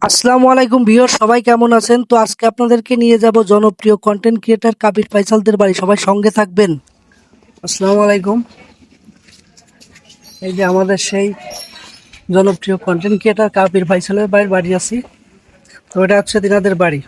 আসসালামু আলাইকুম ভিউয়ার, সবাই কেমন আছেন? তো আজকে আপনাদেরকে নিয়ে যাব জনপ্রিয় কন্টেন্ট ক্রিয়েটর কাবির ফাইসালদের বাড়ি। সবাই সঙ্গে থাকবেন। আসসালামু আলাইকুম। এই যে আমাদের সেই জনপ্রিয় কন্টেন্ট ক্রিয়েটর কাবির ফাইসালের বাড়ি আছি। তো এটা হচ্ছে তিনাদের বাড়ি।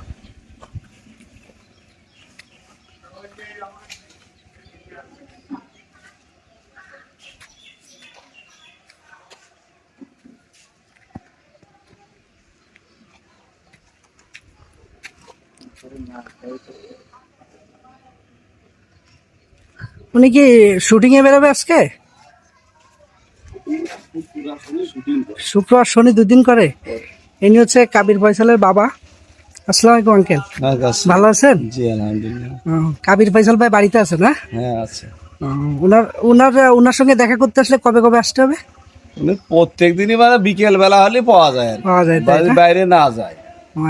উনি কি শুটিং এ বেরোবে আজকে? শুক্রবার শনি দুদিন করে। ইনি হচ্ছে কাবির ফাইসালের বাবা। আসসালামু আলাইকুম আঙ্কেল, ভালো আছেন? জি আলহামদুলিল্লাহ। কাবির ফাইসাল ভাই বাড়িতে আছে না? হ্যাঁ আছে। ওনার ওনার সঙ্গে দেখা করতে আসলে কবে কবে আসতে হবে? উনি প্রত্যেক দিনই মানে বিকেল বেলা হলে পাওয়া যায়, পাওয়া যায়, তাই না? বাইরে না যায়।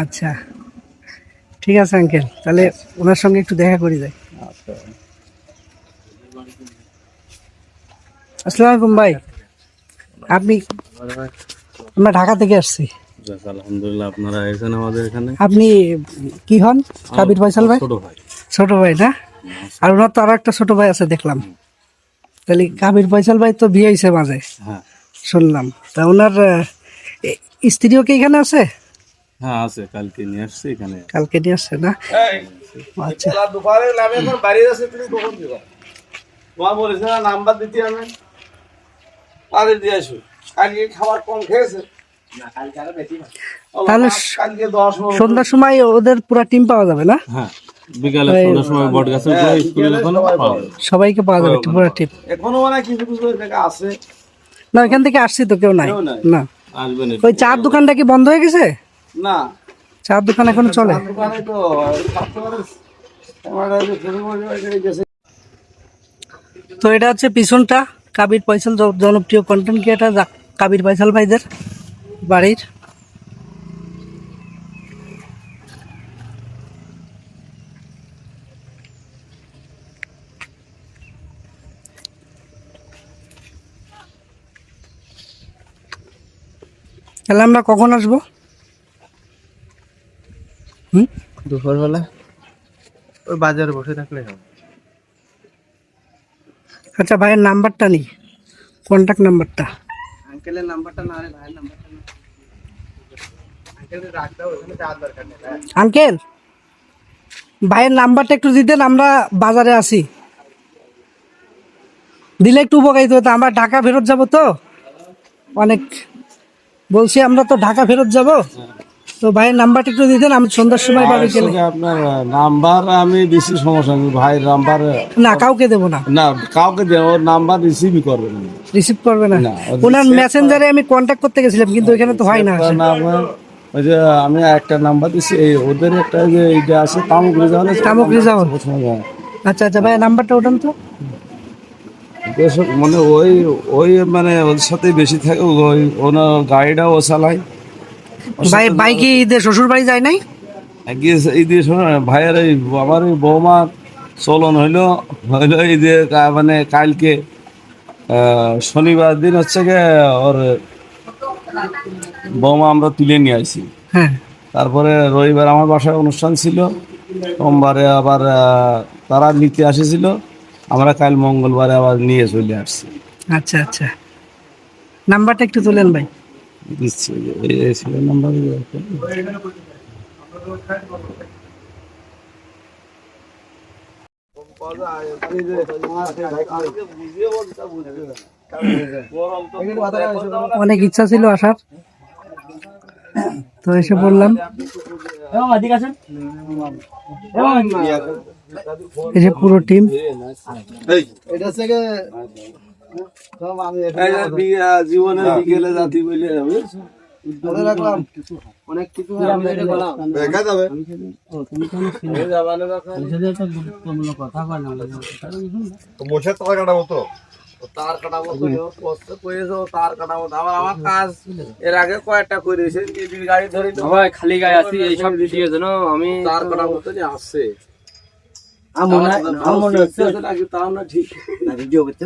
আচ্ছা, ঠিক আছে আঙ্কেল, তাহলে ওনার সঙ্গে একটু দেখা করি যাই। আচ্ছা। আসসালামু আলাইকুম ভাই, আমরা ঢাকা থেকে আসছি। আলহামদুলিল্লাহ, আপনারা এসেছেন আমাদের এখানে। আপনি কি হন? কাবির ফাইসাল ভাই ছোট ভাই। ছোট ভাই না? আর ওনার তো আরো একটা ছোট ভাই আছে দেখলাম। তাহলে কাবির ফাইসাল ভাই তো বিয়ে হয়েছে মাঝে, হ্যাঁ শুনলাম। তা ওনার স্ত্রীও কি এখানে আছে? হ্যাঁ আছে, কালকে নিয়ে আসছি এখানে। কালকে নিয়ে আসছে না? আচ্ছা, দুপুরে আমি এখন বাইরে আছি, তুমি কখন দিবা? তোমার বলেছে না নাম্বার দিতে, আমি আরে দিয়ে আসো। কালকে খাবার কম খেয়েছে, তাহলে কালকে 10 সন্ধ্যার সময় ওদের পুরো টিম পাওয়া যাবে না? হ্যাঁ বিকালে সন্ধ্যার সময় বট গাছের উপরে স্কুলে যখন পাওয়া যাবে। সবাইকে পাওয়া যাবে পুরো টিম? এখনো মানে কিছু কিছু জায়গা আছে। না, এখান থেকে আসছি তো কেউ নাই। কেউ নাই। না, আসবেন ওই চার দোকানটা কি বন্ধ হয়ে গেছে? না, চার দোকান এখনো চলে? দোকানে তো তো এটা হচ্ছে পিছনটা কাবির ফাইসাল, জনপ্রিয় কন্টেন্ট ক্রিয়েটার কাবির ফাইসাল ভাইদের বাড়ির। তাহলে আমরা কখন আসবো? দুপুরবেলা ওই বাজারে বসে থাকলে হবে। আচ্ছা, ভাইয়ের নাম্বারটা নিই, কন্ট্যাক্ট নাম্বারটা। আঙ্কেলের নাম্বারটা না, ভাইয়ের নাম্বারটা না। আঙ্কেলের রাখ দাও, ওখানে যাওয়ার দরকার নেই। আঙ্কেল, ভাইয়ের নাম্বারটা একটু দিতেন, আমরা বাজারে আছি, দিলে একটু উপকারিত হতো। আমরা ঢাকা ফেরত যাব তো, অনেক বলছি, আমরা তো ঢাকা ফেরত যাব। তো ভাইয়ের নাম্বারটা একটু দিতেন, আমি সন্ধ্যার সময় বাড়ি গেলে। আপনার নাম্বার আমি দিছি, সমস্যা নেই। ভাইয়ের নাম্বার না, কাউকে দেবো না। না, কাউকে দেব, ওর নাম্বার রিসিভই করবে না। রিসিভ করবে না? না, ওনার মেসেঞ্জারে আমি কন্ট্যাক্ট করতে গেছিলাম, কিন্তু ওইখানে তো হয় না। ওই যে আমি একটা নাম্বার দিছি, এই ওদের একটা যে এইটা আছে তামুক রিজাউল। আচ্ছা আচ্ছা, ভাইয়ের নাম্বারটা ওঠান তো। মানে ওই ওই মানে ওর সাথে বেশি থাকে, ওই ওনার গাড়িটাও ও চালায়। ভাই কি ঈদের শ্বশুর বাড়ি যায় নাই? এই দিয়ে শোনো না, ভাইয়ের এই আমার ওই বৌমার চলন হইলো এই যে মানে কালকে শনিবার দিন হচ্ছে গিয়ে ওর বৌমা আমরা তুলে নিয়ে আসি। হ্যাঁ, তারপরে রবিবার আমার বাসায় অনুষ্ঠান ছিল, সোমবারে আবার তারা নিতে আসেছিল, আমরা কাল মঙ্গলবারে আবার নিয়ে চলে আসছি। আচ্ছা আচ্ছা, নাম্বারটা একটু তোলেন ভাই। দিচ্ছি, এই ছিল নাম্বার। অনেক ইচ্ছা ছিল আসার, তো এসে বললাম। এই যে পুরো টিম। জীবনের বিকেলে জাতি বলে অনেক কিছু তার কাটাবো, তার কাটাবো। আমার কাজ এর আগে কয়েকটা করেছে, গাড়ি ধরে খালি গায়ে আছি, এইসব ভিডিও জন্য আমি তার কাটাবো আসছে। আমার মনে হচ্ছে তাও না, ঠিক ভিডিও করতে